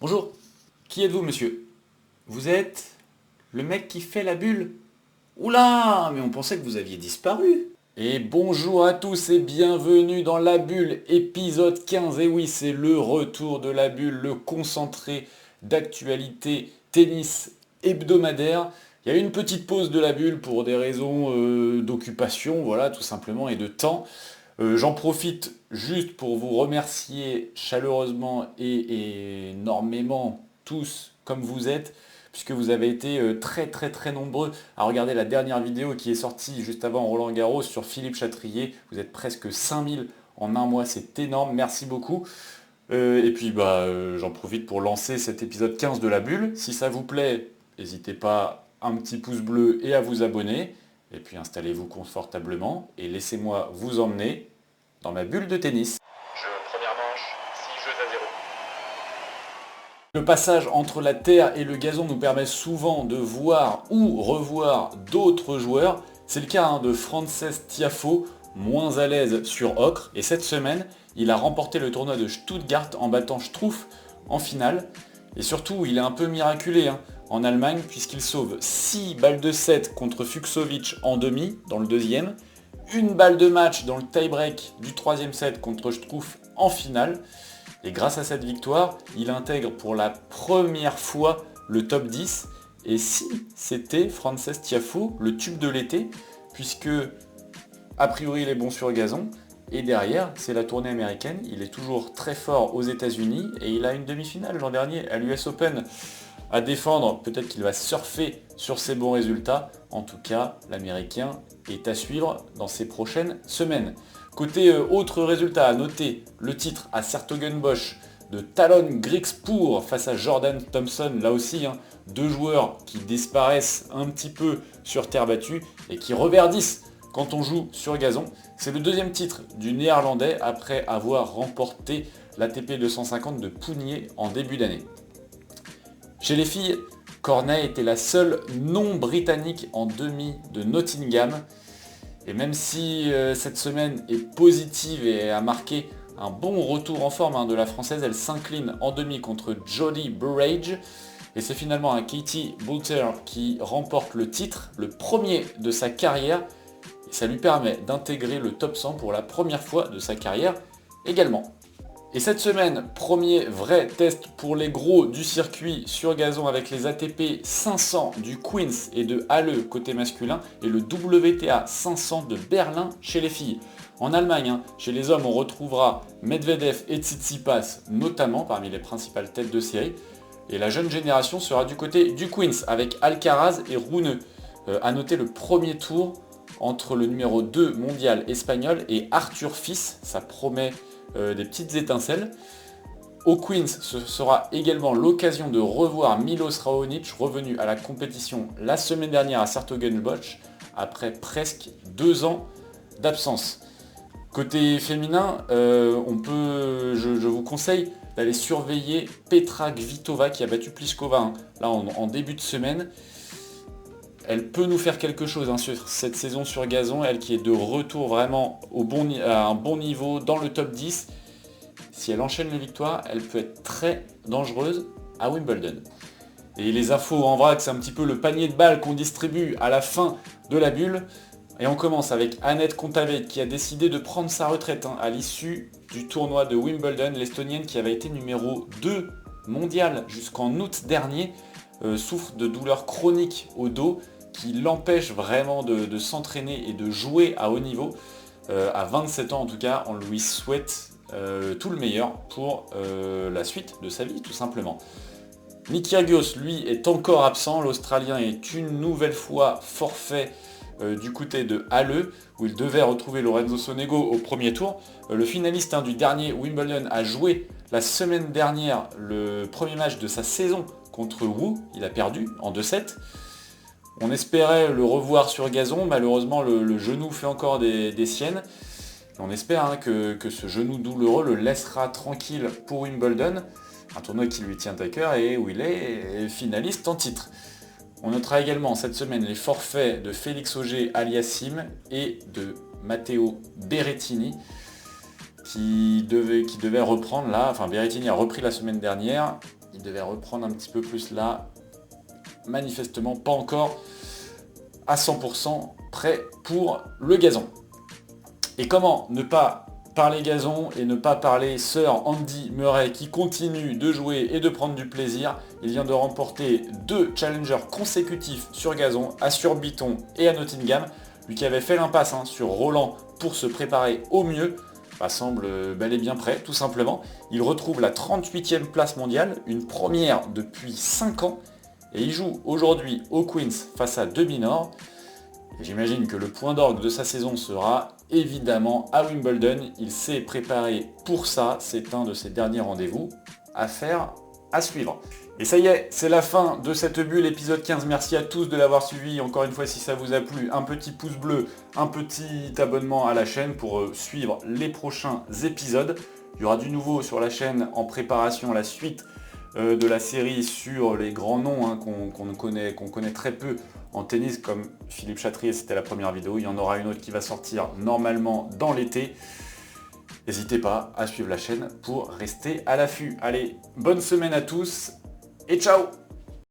Bonjour, qui êtes-vous monsieur? Vous êtes le mec qui fait la bulle? Oula, mais on pensait que vous aviez disparu. Et bonjour à tous et bienvenue dans La Bulle, épisode 15. Et oui, c'est le retour de La Bulle, le concentré d'actualité tennis hebdomadaire. Il y a eu une petite pause de La Bulle pour des raisons d'occupation, voilà, tout simplement, et de temps. J'en profite juste pour vous remercier chaleureusement et énormément tous comme vous êtes, puisque vous avez été très nombreux à regarder la dernière vidéo qui est sortie juste avant Roland Garros sur Philippe Chatrier. Vous êtes presque 5000 en un mois, c'est énorme, merci beaucoup. Et puis j'en profite pour lancer cet épisode 15 de La Bulle. Si ça vous plaît, n'hésitez pas à un petit pouce bleu et à vous abonner. Et puis installez-vous confortablement et laissez-moi vous emmener dans ma bulle de tennis. Première manche, 6 jeux à 0. Le passage entre la terre et le gazon nous permet souvent de voir ou revoir d'autres joueurs. C'est le cas de Frances Tiafoe, moins à l'aise sur ocre. Et cette semaine, il a remporté le tournoi de Stuttgart en battant Struff en finale. Et surtout, il est un peu miraculé en Allemagne puisqu'il sauve 6 balles de 7 contre Fucsovics en demi dans le deuxième. Une balle de match dans le tie-break du troisième set contre Struff en finale. Et grâce à cette victoire, il intègre pour la première fois le top 10. Et si c'était Frances Tiafoe, le tube de l'été, puisque a priori il est bon sur gazon, et derrière c'est la tournée américaine, il est toujours très fort aux États-Unis et il a une demi-finale l'an dernier à l'US Open à défendre. Peut-être qu'il va surfer sur ses bons résultats. En tout cas, l'Américain est à suivre dans ces prochaines semaines. Côté autres résultats à noter, le titre à Sertogenbosch de Talon Griekspoor face à Jordan Thompson. Là aussi, deux joueurs qui disparaissent un petit peu sur terre battue et qui reverdissent quand on joue sur gazon. C'est le deuxième titre du Néerlandais après avoir remporté l'ATP 250 de Pounier en début d'année. Chez les filles, Cornet était la seule non-britannique en demi de Nottingham. Et même si cette semaine est positive et a marqué un bon retour en forme de la française, elle s'incline en demi contre Jodie Burrage. Et c'est finalement Katie Boulter qui remporte le titre, le premier de sa carrière. Et ça lui permet d'intégrer le top 100 pour la première fois de sa carrière également. Et cette semaine, premier vrai test pour les gros du circuit sur gazon avec les ATP 500 du Queens et de Halle côté masculin et le WTA 500 de Berlin chez les filles. En Allemagne, chez les hommes, on retrouvera Medvedev et Tsitsipas notamment parmi les principales têtes de série. Et la jeune génération sera du côté du Queens avec Alcaraz et Rune. A noter le premier tour entre le numéro 2 mondial espagnol et Arthur Fils, ça promet des petites étincelles. Au Queens, ce sera également l'occasion de revoir Milos Raonic, revenu à la compétition la semaine dernière à Sertogenbosch, après presque 2 ans d'absence. Côté féminin, je vous conseille d'aller surveiller Petra Kvitova qui a battu Pliskova là en début de semaine. Elle peut nous faire quelque chose sur cette saison sur gazon, elle qui est de retour vraiment à un bon niveau dans le top 10. Si elle enchaîne les victoires, elle peut être très dangereuse à Wimbledon. Et les infos en vrac, c'est un petit peu le panier de balles qu'on distribue à la fin de la bulle. Et on commence avec Anett Kontaveit qui a décidé de prendre sa retraite à l'issue du tournoi de Wimbledon. L'Estonienne qui avait été numéro 2 mondial jusqu'en août dernier souffre de douleurs chroniques au dos qui l'empêche vraiment de s'entraîner et de jouer à haut niveau. À 27 ans en tout cas, on lui souhaite tout le meilleur pour la suite de sa vie tout simplement. Nick Kyrgios, lui, est encore absent. L'Australien est une nouvelle fois forfait du côté de Halle, où il devait retrouver Lorenzo Sonego au premier tour. Le finaliste du dernier Wimbledon a joué la semaine dernière le premier match de sa saison contre Wu. Il a perdu en 2-7. On espérait le revoir sur gazon, malheureusement le genou fait encore des siennes. On espère que ce genou douloureux le laissera tranquille pour Wimbledon, un tournoi qui lui tient à cœur et où il est finaliste en titre. On notera également cette semaine les forfaits de Félix Auger-Aliassime et de Matteo Berrettini qui devait reprendre là. Enfin, Berrettini a repris la semaine dernière. Il devait reprendre un petit peu plus là. Manifestement pas encore à 100% prêt pour le gazon. Et comment ne pas parler gazon et ne pas parler Sir Andy Murray qui continue de jouer et de prendre du plaisir. Il vient de remporter 2 challengers consécutifs sur gazon, à Surbiton et à Nottingham. Lui qui avait fait l'impasse sur Roland pour se préparer au mieux, semble bel et bien prêt tout simplement. Il retrouve la 38e place mondiale, une première depuis 5 ans. Et il joue aujourd'hui au Queens face à De Minaur. J'imagine que le point d'orgue de sa saison sera évidemment à Wimbledon. Il s'est préparé pour ça, c'est un de ses derniers rendez-vous. Affaire à suivre. Et ça y est, c'est la fin de cette bulle, épisode 15. Merci à tous de l'avoir suivi. Encore une fois, si ça vous a plu, un petit pouce bleu, un petit abonnement à la chaîne pour suivre les prochains épisodes. Il y aura du nouveau sur la chaîne en préparation à la suite de la série sur les grands noms qu'on connaît très peu en tennis, comme Philippe Chatrier, c'était la première vidéo. Il y en aura une autre qui va sortir normalement dans l'été. N'hésitez pas à suivre la chaîne pour rester à l'affût. Allez, bonne semaine à tous et ciao!